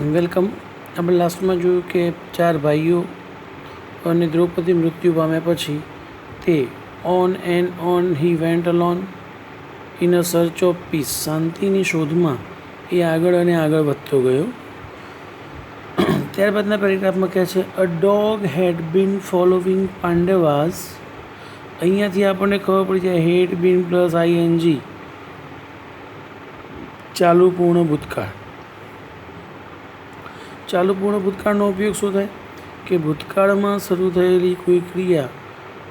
Welcome. આપણે લાસ્ટમાં જોયું કે 4 ભાઈઓ અને દ્રૌપદી મૃત્યુ પામ્યા પછી તે on and on he went alone in a search of piece, શાંતિની શોધમાં એ આગળ અને આગળ વધતો ગયો. ત્યારબાદના પેરેગ્રાફમાં કહે છે a dog head bin following Pandavas. અહીંયાથી આપણને ખબર પડી જાય હેડ બીન પ્લસ આઈએનજી, ચાલુ પૂર્ણ ભૂતકાળ. ચાલુ પૂર્ણ ભૂતકાળનો ઉપયોગ શું થાય કે ભૂતકાળમાં શરૂ થયેલી કોઈ ક્રિયા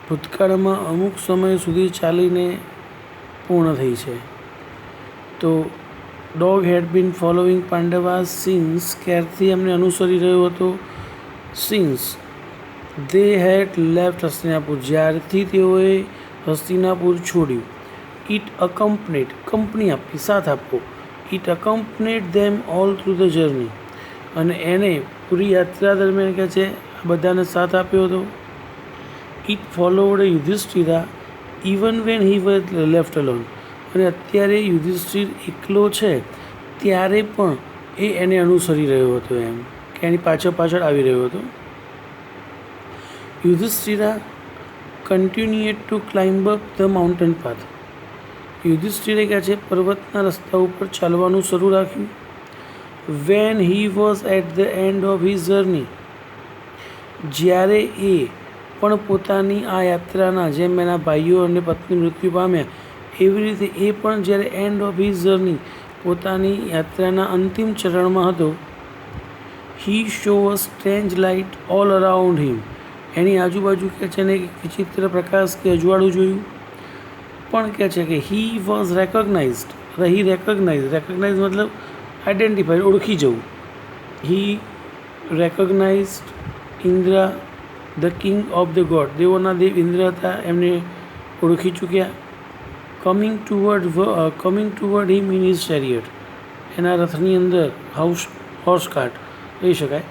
ભૂતકાળમાં અમુક સમય સુધી ચાલીને પૂર્ણ થઈ છે. તો ડોગ હેડ બીન ફોલોવિંગ પાંડવાસ સિન્સ, ક્યારથી એમને અનુસરી રહ્યો હતો? સિન્સ દે હેડ લેફ્ટ હસ્તિનાપુર, જ્યારથી તેઓએ હસ્તિનાપુર છોડ્યું. ઇટ અકમ્પનેડ, કંપની આપવી, સાથ આપવો. It accompanied them all through the journey, અને એને પૂરી યાત્રા દરમિયાન કહે છે આ બધાને સાથ આપ્યો હતો. It followed Yudhishthira even when he was left alone, અને અત્યારે યુધિષ્ઠિર એકલો છે ત્યારે પણ એ એને અનુસરી રહ્યો હતો, એમ કે એની પાછળ પાછળ આવી રહ્યો હતો. Yudhishthira continued to climb up the mountain path, યુધિષ્ઠિરે કહે છે પર્વતના રસ્તા ઉપર ચાલવાનું શરૂ રાખ્યું. When he was at the end of his journey, જ્યારે એ પણ પોતાની આ યાત્રાના, જેમ એના ભાઈઓ અને પત્ની મૃત્યુ પામ્યા એવી રીતે એ પણ જ્યારે એન્ડ ઓફ હિઝ જર્ની, પોતાની યાત્રાના અંતિમ ચરણમાં હતો. હી saw a strange light all around હિમ, એની આજુબાજુ કહે છે ને એક વિચિત્ર પ્રકાશ કે અજવાળું જોયું. પણ કહે છે કે he was recognised, he recognise મતલબ આઈડેન્ટિફાઈડ, ઓળખી જવું. He recognised Indra the king of the god, દેવોના દેવ ઇન્દ્ર હતા એમને ઓળખી ચૂક્યા. Coming toward him in his chariot, એના રથની અંદર હોર્સ કાર્ટ કહી શકાય,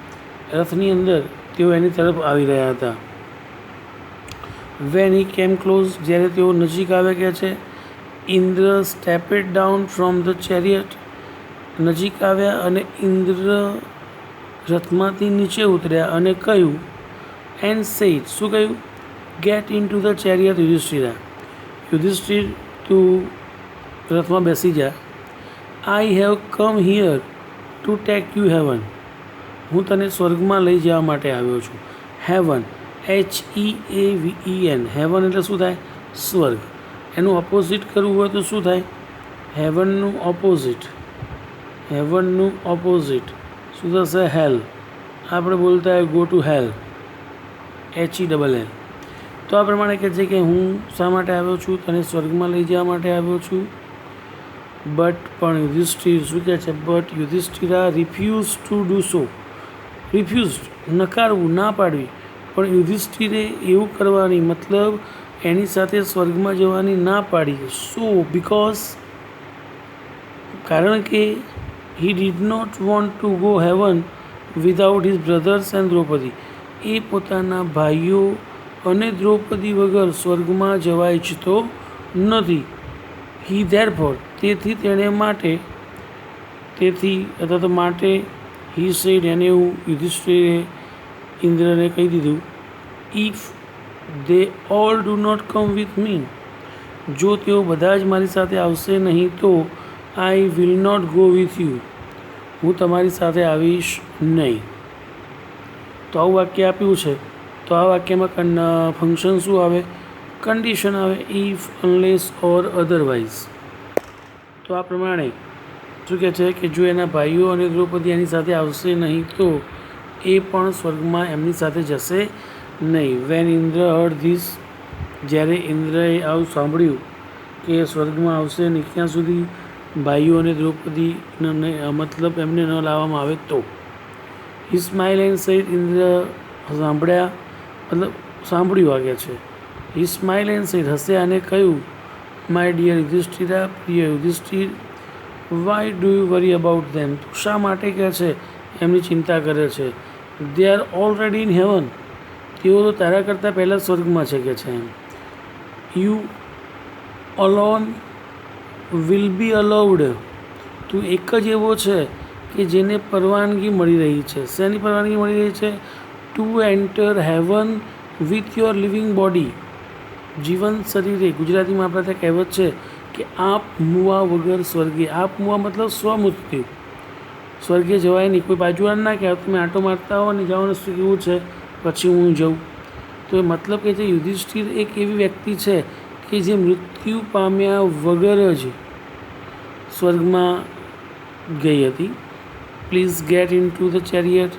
રથની અંદર તેઓ એની તરફ આવી રહ્યા હતા. વેન હી કેમ ક્લોઝ, જ્યારે તેઓ નજીક આવે કહે છે Indra stepped down from the chariot, નજીક આવ્યા અને ઇન્દ્ર રથમાંથી નીચે ઉતર્યા અને કહ્યું એન્ડ સેડ, શું કહ્યું? Get in to the chariot Yudhishthira, Yudhishthir તું રથમાં બેસી જા. I have come here to take you heaven, હું તને સ્વર્ગમાં લઈ જવા માટે આવ્યો છું. હેવન, HEAVEN, હેવન એટલે શું થાય? સ્વર્ગ. એનું ઓપોઝિટ કરવું હોય તો શું થાય? હેવનનું ઓપોઝિટ શું થશે? હેલ. આપણે બોલતા હોય ગો ટુ હેલ, HELL. તો આ પ્રમાણે કહે છે કે હું શા માટે આવ્યો છું? તને સ્વર્ગમાં લઈ જવા માટે આવ્યો છું. પણ યુધિષ્ઠિર શું કહે છે? But Yudhishthira refuse to do so, refused નકારવું, ના પાડવી. પણ યુધિષ્ઠિરે એવું કરવાની, મતલબ એની સાથે સ્વર્ગમાં જવાની ના પાડી. સો બિકોઝ, કારણ કે he did not want to go heaven without his brothers and Draupadi, એ પોતાના ભાઈઓ અને દ્રૌપદી વગર સ્વર્ગમાં જવા ઈચ્છતો નથી. હી ધેરફોર, તેથી તેણે માટે હી સેડ, એને એવું યુધિષ્ઠિરે ઇન્દ્રને કહી દીધું. If they all do not come with me, જો તેઓ બધા જ મારી સાથે આવશે નહીં તો I will not go with you, હું તમારી સાથે આવીશ નહીં. તો આવું વાક્ય આપ્યું છે. તો આ વાક્યમાં ફંક્શન શું આવે? કન્ડિશન આવે, ઇફ, અનલેસ ઓર અધરવાઇઝ. તો આ પ્રમાણે શું કહે છે કે જો એના ભાઈઓ અને દ્રૌપદી એની સાથે આવશે નહીં તો એ પણ સ્વર્ગમાં એમની સાથે જશે નહીં. વેન ઇન્દ્ર હર્ડ ધીસ, જ્યારે ઇન્દ્રએ આવું સાંભળ્યું કે સ્વર્ગમાં આવશે નહીં, ક્યાં સુધી? ભાઈઓ અને દ્રૌપદીને મતલબ એમને ન લાવવામાં આવે તો. He smile and said, Indra સાંભળ્યા મતલબ સાંભળ્યું વાગે છે. હી સ્માઇલ એન્ડ સેડ, હસ્યા અને કહ્યું માય ડિયર યુધિષ્ઠિરા, પ્રિય Yudhishthira, why do you worry about them, તું શા માટે કહે છે એમની ચિંતા કરે છે? They are already in heaven, તેઓ તો તારા કરતાં પહેલાં સ્વર્ગમાં છે કે છે એમ. You alone will be allowed, તું એક જ એવો છે કે જેને પરવાનગી મળી રહી છે. શેની પરવાનગી મળી રહી છે? Two enter heaven with your living body. જીવંત શરીરે. ગુજરાતીમાં આપણે ત્યાં કહેવત છે કે આપ મુવા વગર સ્વર્ગે. આપ મુવા મતલબ સ્વમૃત્યુ. સ્વર્ગે જવાય નહીં. કોઈ બાજુવાળા ના કહેવાય તમે આંટો મારતા હો ને જવાનું શું કેવું છે પછી હું જઉં. તો એ મતલબ કે જે યુધિષ્ઠિર એક એવી વ્યક્તિ છે કે જે મૃત્યુ પામ્યા વગર જ સ્વર્ગમાં ગઈ હતી. Please gate in to the chariot.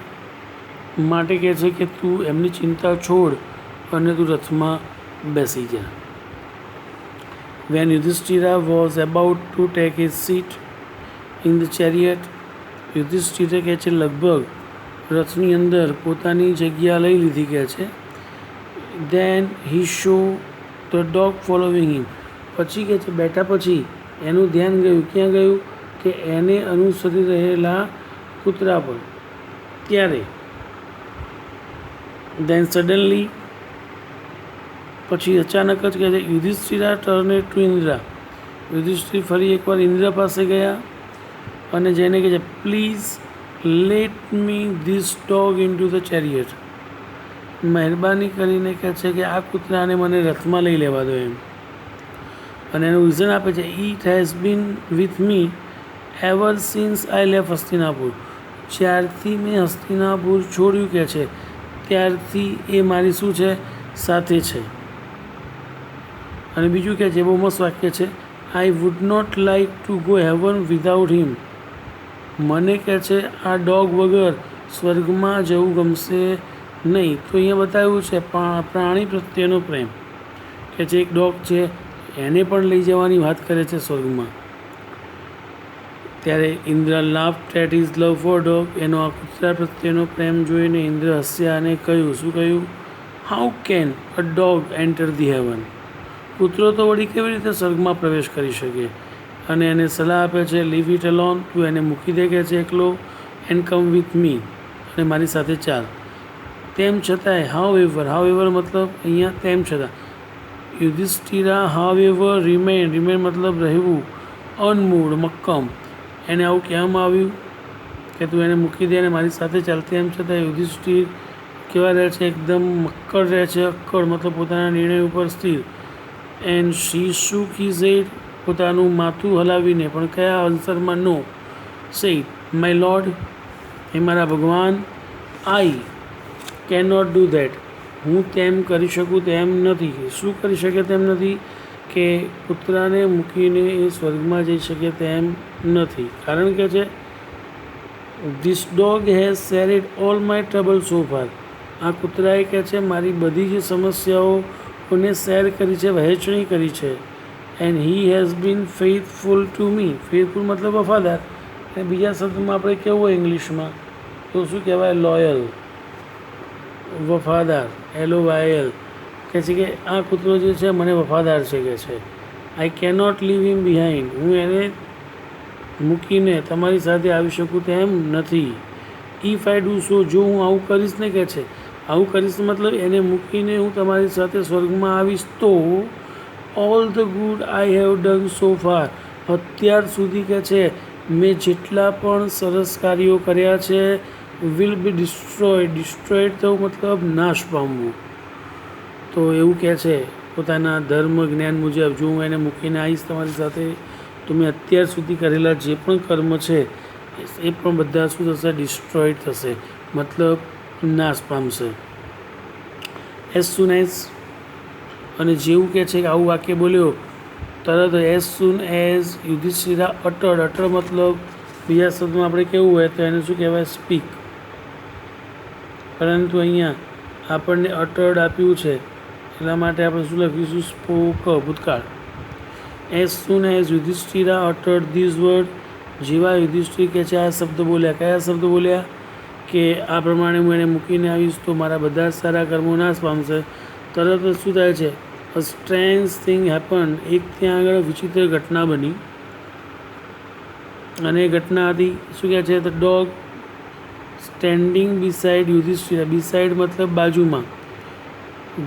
માટે કહે છે કે તું એમની ચિંતા છોડ અને તું રથમાં બેસી જા. When Yudhishthira was about to take his seat in the chariot. યુધિષ્ઠિરે કહે છે લગભગ રથની અંદર પોતાની જગ્યા લઈ લીધી કહે છે. દેન હી શો ધ ડોગ ફોલોવિંગ હિમ. પછી કહે છે બેઠા પછી એનું ધ્યાન ગયું. ક્યાં ગયું? કે એને અનુસરી રહેલા કૂતરા પર. ત્યારે દેન સડનલી પછી અચાનક જ કહે છે યુધિષ્ઠિરા ટર્નેડ ટુ ઇન્દ્રા. યુધિષ્ઠિર ફરી એકવાર ઇન્દ્ર પાસે ગયા અને જેને કહે છે please let me this dog in to the chariot. મહેરબાની કરીને કહે છે કે આ કૂતરાને મને રથમાં લઈ લેવા દો એમ. અને એનું રીઝન આપે છે it has been with me ever since I left Hastinapur. જ્યારથી મેં હસ્તિનાપુર છોડ્યું કહે છે ત્યારથી એ મારી શું છે? સાથે છે. અને બીજું કહે છે બહુ મસ્ત વાક્ય છે I would not like to go heaven without him. મને કહે છે આ ડોગ વગર સ્વર્ગમાં જવું ગમશે નહીં. તો અહીંયા બતાવ્યું છે પ્રાણી પ્રત્યેનો પ્રેમ કે જે એક ડોગ છે એને પણ લઈ જવાની વાત કરે છે સ્વર્ગમાં. ત્યારે Indra laughed at his love for dog. એનો આ કૂતરા પ્રત્યેનો પ્રેમ જોઈને ઇન્દ્ર હસ્યા અને કહ્યું. શું કહ્યું? How can a dog enter the heaven. કૂતરો તો વળી કેવી રીતે સ્વર્ગમાં પ્રવેશ કરી શકે? અને એને સલાહ આપે છે લીવ ઇટ અલોન. તું એને મૂકી દે કે છે એકલો. And come with me. અને મારી સાથે ચાલ. તેમ છતાંય હાઉ એવર મતલબ અહીંયા તેમ છતાં યુધિષ્ઠિરા હાઉ એવર રિમેન મતલબ રહેવું અનમૂળ મક્કમ. એને આવું કહેવામાં આવ્યું કે તું એને મૂકી દે અને મારી સાથે ચાલતી. એમ છતાં યુધિષ્ઠિર કેવા રહે છે? એકદમ મક્કડ રહે છે. અક્કડ મતલબ પોતાના નિર્ણય ઉપર સ્થિર. And she shook his head. પોતાનું માથું હલાવીને પણ કયા આન્સરમાં? નો. Said my lord. એ મારા ભગવાન I can not do that. હું તેમ કરી શકું તેમ નથી. શું કરી શકે તેમ નથી? કે કૂતરાને મૂકીને એ સ્વર્ગમાં જઈ શકે તેમ નથી. કારણ કે છે this dog has shared all my trouble so far. આ કૂતરાએ કહે છે મારી બધી જ સમસ્યાઓને શેર કરી છે, વહેંચણી કરી છે. And he has been faithful to me. Faithful મતલબ વફાદાર. અને બીજા શબ્દમાં આપણે કેવું હોય ઇંગ્લિશમાં તો શું કહેવાય? લોયલ, વફાદાર. LOYL. કહે છે કે આ કૂતરો જે છે મને વફાદાર છે કે છે. આઈ કેનોટ લીવ હિમ બિહાઇન્ડ. હું એને મૂકીને તમારી સાથે આવી શકું તેમ નથી. ઇફ આઈ ડુ સો. જો હું આવું કરીશ ને કહે છે આવું કરીશ મતલબ એને મૂકીને હું તમારી સાથે સ્વર્ગમાં આવીશ તો all the good I have done so far. અત્યાર સુધી કહે છે મેં જેટલા પણ સરસ કાર્યો કર્યા છે વિલ બી ડિસ્ટ્રોયડ. ડિસ્ટ્રોયડ થવું મતલબ નાશ પામવું. તો એવું કહે છે પોતાના ધર્મ જ્ઞાન મુજબ જો હું એને મૂકીને આવીશ તમારી સાથે તો મેં અત્યાર સુધી કરેલા જે પણ કર્મ છે એ પણ બધા શું થશે? ડિસ્ટ્રોયડ થશે. મતલબ નાશ પામશે. As soon as. અને જેવું કહે છે કે આવું વાક્ય બોલ્યો તરત એઝ સૂન એઝ યુધિષ્ઠિરા અટડ. અટડ મતલબ બીજા શબ્દમાં આપણે કેવું હોય તો એને શું કહેવાય? સ્પીક. પરંતુ અહીંયા આપણને અટડ આપ્યું છે એટલા માટે આપણે શું લખીશું? સ્પોક. ભૂતકાળ. એઝ સૂન એઝ યુધિષ્ઠિરા અટડ ધીઝ વર્ડ. જેવા યુધિષ્ઠિર કે છે આ શબ્દ બોલ્યા. કયા શબ્દ બોલ્યા? કે આ પ્રમાણે હું એને મૂકીને આવીશ તો મારા બધા જ સારા કર્મો નાશ પામશે. તરત જ શું થાય છે? અ સ્ટ્રેન્જ થિંગ હેપન. એક ત્યાં આગળ વિચિત્ર ઘટના બની અને એ ઘટના હતી શું કહે છે? The dog standing beside Yudhishthira. Beside મતલબ બાજુમાં.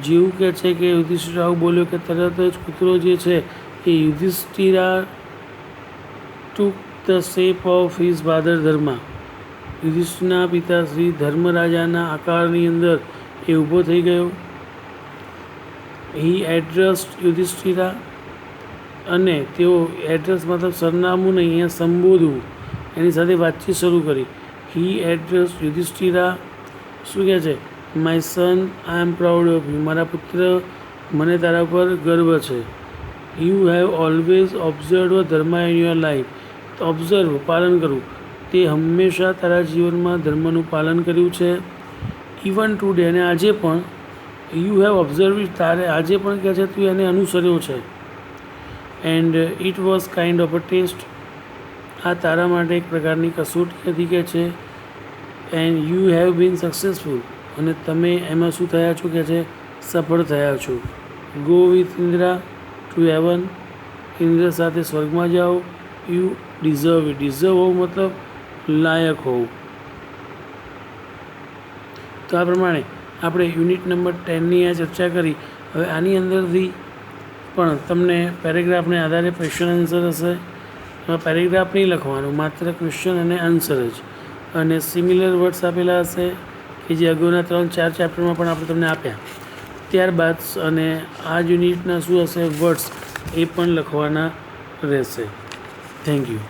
જેવું કહે છે કે યુધિષ્ઠિરા આવું બોલ્યો કે તરત જ કૂતરો જે છે એ Yudhishthira took the shape of his father Dharma. યુધિષ્ઠિરના પિતા શ્રી ધર્મરાજાના આકારની અંદર એ ઊભો થઈ ગયો. હી એડ્રેસ્ડ યુધિષ્ઠિરા, અને તેઓ એડ્રેસ મતલબ સરનામું નહીં, અહીંયા સંબોધવું, એની સાથે વાતચીત શરૂ કરી. હી એડ્રેસ્ડ યુધિષ્ઠિરા, શું કહે છે? My son, I am proud of you, મારા પુત્ર મને તારા પર ગર્વ છે. You have always observe dharma in your life, observe પાલન કરવું, તે હંમેશા તારા જીવનમાં ધર્મનું પાલન કર્યું છે. ઇવન ટુડે, અને આજે પણ. યુ હેવ ઓબ્ઝર્વ ઇટ, તારે આજે પણ કહે છે તું એને અનુસર્યો છે. And it was kind of a test, આ તારા માટે એક પ્રકારની કસોટી હતી કે છે. And you have been successful, અને તમે એમાં શું થયા છો કે છે? સફળ થયા છો. Go with Indira to heaven, Indra સાથે સ્વર્ગમાં જાઓ. યુ ડિઝર્વ ઇટ, ડિઝર્વ હોવું મતલબ લાયક હોવું. તો આ પ્રમાણે આપણે યુનિટ નંબર 10ની આ ચર્ચા કરી. હવે આની અંદરથી પણ તમને પેરેગ્રાફને આધારે ક્વેશ્ચન આન્સર હશે. પેરેગ્રાફ નહીં લખવાનું, માત્ર ક્વેશ્ચન અને આન્સર જ, અને સિમિલર વર્ડ્સ આપેલા હશે કે જે અગાઉના 3-4 ચેપ્ટરમાં પણ આપણે તમને આપ્યા. ત્યારબાદ અને આ યુનિટના શું હશે? વર્ડ્સ, એ પણ લખવાના રહેશે. Thank you.